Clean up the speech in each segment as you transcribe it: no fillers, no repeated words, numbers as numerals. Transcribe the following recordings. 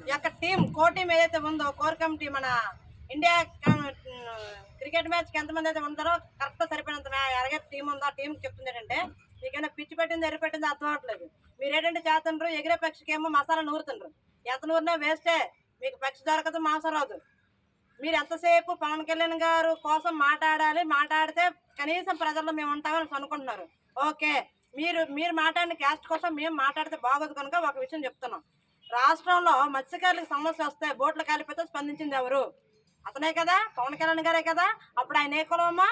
ఈ యొక్క team team ఏదైతే ఉందో కోర్ కమిటీ మన ఇండియా క్రికెట్ మ్యాచ్కి ఎంతమంది అయితే ఉంటారో కరెక్ట్గా సరిపోయినంత ఎరగే టీం ఉందో ఆ టీంకి చెప్తుంది ఏంటంటే మీకైనా పిచ్చి పెట్టింది ఎరిపెట్టింది అర్థం అవట్లేదు. మీరు ఏంటంటే చేస్తుండ్రు ఎగిరే పక్షికి ఏమో మసాలా నూరుతుండ్రు. ఎంత నూరినా వేస్టే, మీకు పక్షి దొరకదు, మాంసం రాదు. మీరు ఎంతసేపు పవన్ కళ్యాణ్ గారు కోసం మాట్లాడాలి, మాట్లాడితే కనీసం ప్రజల్లో మేము ఉంటామని అనుకుంటున్నారు. ఓకే, మీరు మాట్లాడిన క్యాస్ట్ కోసం మేము మాట్లాడితే బాగోదు కనుక ఒక విషయం చెప్తున్నాం. రాష్ట్రంలో మత్స్యకారులకు సమస్య వస్తే బోట్లు కాలిపోతే స్పందించింది ఎవరు? అతనే కదా, పవన్ కళ్యాణ్ గారే కదా. అప్పుడు ఆయన ఏ కులమా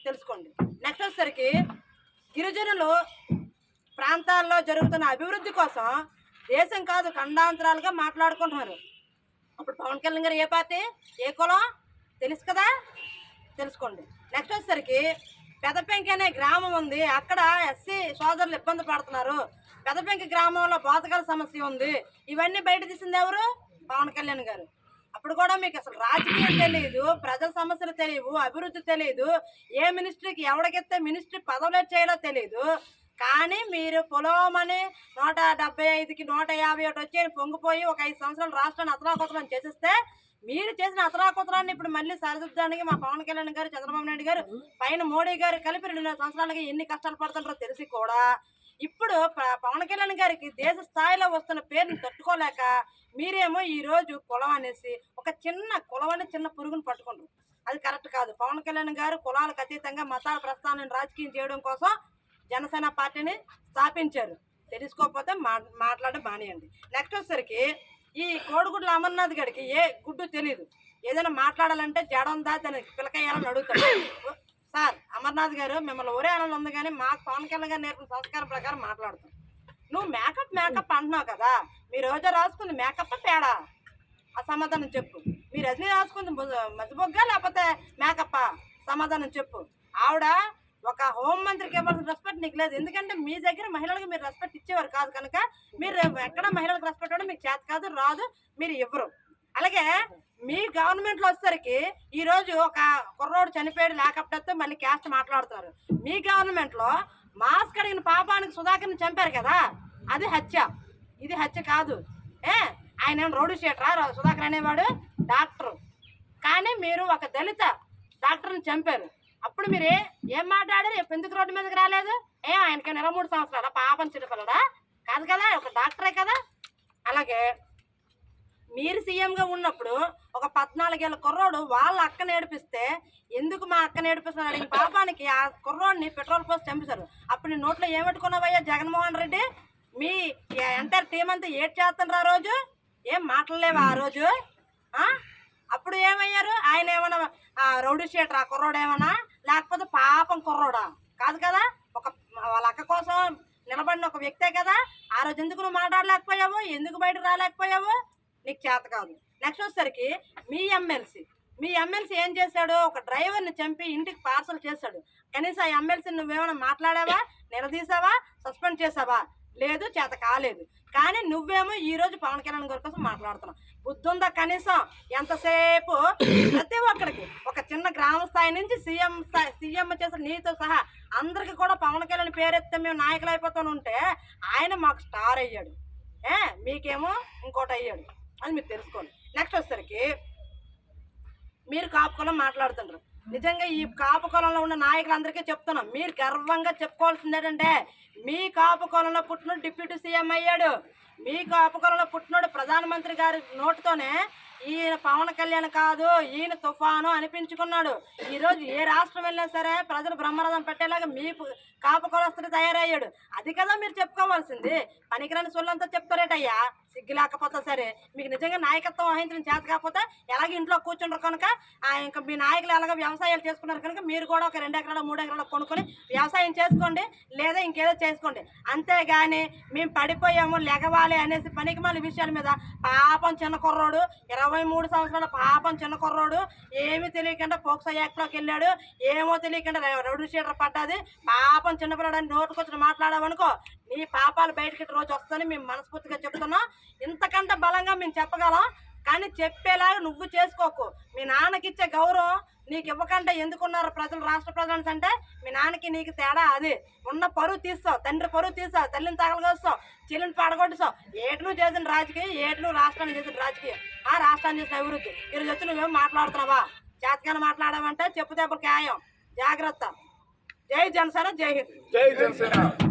తెలుసుకోండి. నెక్స్ట్ వచ్చేసరికి గిరిజనులు ప్రాంతాల్లో జరుగుతున్న అభివృద్ధి కోసం దేశం కాదు ఖండాంతరాలుగా మాట్లాడుకుంటున్నారు. అప్పుడు పవన్ కళ్యాణ్ గారు ఏ పార్టీ, ఏ కులం తెలుసు కదా, తెలుసుకోండి. నెక్స్ట్ వచ్చేసరికి పెదపెంకి అనే గ్రామం ఉంది, అక్కడ ఎస్సీ సోదరులు ఇబ్బంది పడుతున్నారు. పెదపెంకి గ్రామంలో బాతకాల సమస్య ఉంది. ఇవన్నీ బయట తీసింది ఎవరు? పవన్ కళ్యాణ్ గారు. అప్పుడు కూడా మీకు అసలు రాజకీయం తెలియదు, ప్రజల సమస్యలు తెలియవు, అభివృద్ధి తెలియదు, ఏ మినిస్ట్రీకి ఎవరికెత్తే మినిస్ట్రీ పదవులు చేయాలో తెలియదు. కానీ మీరు పొలమని 175కి 151 వచ్చి పొంగిపోయి ఒక 5 సంవత్సరాలు రాష్ట్రాన్ని అతలాకుతలం చేసేస్తే, మీరు చేసిన అతలాకుతలాన్ని ఇప్పుడు మళ్ళీ సరిదిద్దడానికి మా పవన్ కళ్యాణ్ గారు, చంద్రబాబు నాయుడు గారు, పైన మోడీ గారు కలిపి 2 సంవత్సరాలకి ఎన్ని కష్టాలు పడుతుంటారో తెలిసి కూడా ఇప్పుడు పవన్ కళ్యాణ్ గారికి దేశ స్థాయిలో వస్తున్న పేరుని తట్టుకోలేక మీరేమో ఈరోజు కులం అనేసి ఒక చిన్న కులమని చిన్న పురుగును పట్టుకుంటారు. అది కరెక్ట్ కాదు. పవన్ కళ్యాణ్ గారు కులాలకు అతీతంగా మతాల ప్రస్థానాన్ని రాజకీయం చేయడం కోసం జనసేన పార్టీని స్థాపించారు. తెలుసుకోకపోతే మాట్లాడడం మానేయండి. నెక్స్ట్ వచ్చేసరికి ఈ కోడిగుడ్ల అమర్నాథ్ గారికి ఏ గుడ్డు తెలియదు. ఏదైనా మాట్లాడాలంటే జడందా దాన్ని పిలకేయాలని అడుగుతాడు. సార్ అమర్నాథ్ గారు, మిమ్మల్ని ఒరే ఆనందం ఉంది కానీ మాకు పవన్ కళ్యాణ్ గారు నేర్పిన సంస్కారం ప్రకారం మాట్లాడుతాం. నువ్వు మేకప్ అంటున్నావు కదా, మీ రోజా రాసుకుంది మేకప్ తేడా? ఆ సమాధానం చెప్పు. మీ రజనీ రాసుకుంది మధ్యబొగ్గా లేకపోతే మేకప్పా? సమాధానం చెప్పు. ఆవిడ ఒక హోంమంత్రికి ఇవ్వాల్సిన రెస్పెక్ట్ నీకు లేదు. ఎందుకంటే మీ దగ్గర మహిళలకు మీరు రెస్పెక్ట్ ఇచ్చేవారు కాదు కనుక మీరు ఎక్కడ మహిళలకు రెస్పెక్ట్ ఇవ్వడం మీకు చేత కాదు, రాదు, మీరు ఇవ్వరు. అలాగే మీ గవర్నమెంట్లో వచ్చేసరికి ఈరోజు ఒక కుర్రోడు చనిపోయాడు లేకపోతే మళ్ళీ క్యాస్ట్ మాట్లాడుతున్నారు. మీ గవర్నమెంట్లో మాస్క్ అడిగిన పాపానికి సుధాకర్ని చంపారు కదా, అది హత్య. ఇది హత్య కాదు. ఆయన ఏమో రౌడీ షీటరా? సుధాకర్ అనేవాడు డాక్టరు. కానీ మీరు ఒక దళిత డాక్టర్ని చంపారు. అప్పుడు మీరు ఏం మాట్లాడారు? ఎందుకు రోడ్డు మీదకి రాలేదు? ఆయనకైనా 23 సంవత్సరాల పాపం చిన్నపిల్లడా? కాదు కదా, ఒక డాక్టరే కదా. అలాగే మీరు సీఎంగా ఉన్నప్పుడు ఒక 14 ఏళ్ళ కుర్రోడు వాళ్ళ అక్కని ఏడిపిస్తే ఎందుకు మా అక్కని ఏడిపిస్తున్నారు అడిగిన పాపానికి ఆ కుర్రోడిని పెట్రోల్ పోసి చంపేశారు. అప్పుడు నీ నోట్లో ఏమెట్టుకున్నావయ్యా జగన్మోహన్ రెడ్డి? మీ ఎంటైర్ టీం అంతా ఏడ్ చేస్తుండ్రు. ఆ రోజు ఏం మాట్లాడలేవా? ఆ రోజు అప్పుడు ఏమయ్యారు? ఆయన ఏమన్నా రౌడీ షీటర్ ఆ కుర్రోడు ఏమన్నా, లేకపోతే పాపం కుర్రోడా? కాదు కదా, ఒక వాళ్ళ అక్క కోసం నిలబడిన ఒక వ్యక్తే కదా. ఆ రోజు ఎందుకు నువ్వు మాట్లాడలేకపోయావు? ఎందుకు బయటకు రాలేకపోయావు? నీకు చేత కాదు. నెక్స్ట్ వచ్చేసరికి మీ ఎమ్మెల్సీ ఏం చేశాడు? ఒక డ్రైవర్ని చంపి ఇంటికి పార్సల్ చేశాడు. కనీసం ఆ ఎమ్మెల్సీ నువ్వేమైనా మాట్లాడావా? నిలదీసావా? సస్పెండ్ చేసావా? లేదు, చేత కాలేదు. కానీ నువ్వేమో ఈరోజు పవన్ కళ్యాణ్ గారి కోసం మాట్లాడుతున్నావు. బుద్ధి ఉందా కనీసం? ఎంతసేపు ప్రతి ఒక్కరికి ఒక చిన్న గ్రామ స్థాయి నుంచి సీఎం చేసిన నీతో సహా అందరికి కూడా పవన్ కళ్యాణ్ పేరెత్తే మేము నాయకులు అయిపోతూ ఉంటే ఆయన మాకు స్టార్ అయ్యాడు, మీకేమో ఇంకోటి అయ్యాడు. అది మీరు తెలుసుకోండి. నెక్స్ట్ వచ్చేసరికి మీరు కాపు కులం మాట్లాడుతుంటారు. నిజంగా ఈ కాపు కులంలో ఉన్న నాయకులందరికీ చెప్తున్నాం, మీరు గర్వంగా చెప్పుకోవాల్సింది ఏంటంటే మీ కాపు కులంలో పుట్టినోడు డిప్యూటీ సీఎం అయ్యాడు. మీ కాపు కులంలో పుట్టినోడు ప్రధానమంత్రి గారి నోటుతోనే ఈయన పవన్ కళ్యాణ్ కాదు, ఈయన తుఫాను అనిపించుకున్నాడు. ఈరోజు ఏ రాష్ట్రం వెళ్ళినా సరే ప్రజలు బ్రహ్మరథం పెట్టేలాగా మీ కాపు కులస్తుడు తయారయ్యాడు. అది కదా మీరు చెప్పుకోవాల్సింది. పనికిరాని సొల్లంతా చెప్తారేటయ్యా, సిగ్గు లేకపోతే సరే. మీకు నిజంగా నాయకత్వం వహించడం చేత కాకపోతే ఎలాగ ఇంట్లో కూర్చుంటారు కనుక ఇంకా మీ నాయకులు ఎలాగ వ్యవసాయాలు చేసుకున్నారు కనుక మీరు కూడా ఒక 2 ఎకరాలు 3 ఎకరాలు కొనుక్కొని వ్యవసాయం చేసుకోండి, లేదా ఇంకేదో చేసుకోండి. అంతేగాని మేము పడిపోయాము లెగవాలి అనేసి పనికిమాలి విషయాల మీద పాపం చిన్న కుర్రోడు 23 సంవత్సరాల పాపం చిన్న కుర్రోడు ఏమీ తెలియకుండా పోక్సో యాక్ట్లోకి వెళ్ళాడు, ఏమో తెలియకుండా రౌడీ షీటర్ పడ్డది. పాపం చిన్నపిల్లడని నోటుకొచ్చిన మాట్లాడామనుకో నీ పాపాలు బయటకి రోజు వస్తుందని మేము మనస్ఫూర్తిగా చెప్తున్నాం. ఇంతకంటే బలంగా మేము చెప్పగలం. కానీ చెప్పేలాగా నువ్వు చేసుకోకు. మీ నాన్నకి ఇచ్చే గౌరవం నీకు ఇవ్వకంటే ఎందుకున్నారు ప్రజలు, రాష్ట్ర ప్రజలు అంటే మీ నాన్నకి నీకు తేడా అది. ఉన్న పరువు తీస్తావు, తండ్రి పరువు తీస్తావు, తల్లిని తగలగొస్తావు, చెల్లిని పడగొట్టుస్తావు. ఏటి నువ్వు చేసిన రాజకీయం, ఏటి నువ్వు రాష్ట్రాన్ని చేసిన రాజకీయం, ఆ రాష్ట్రాన్ని చేసిన అభివృద్ధి. ఈరోజు వచ్చి నువ్వేం మాట్లాడుతున్నావా? చేతకాన్ని మాట్లాడావంటే చెప్పు దెబ్బలు ఖాయం. జాగ్రత్త. జై జనసేన, జై హింద్. జై జనసేన.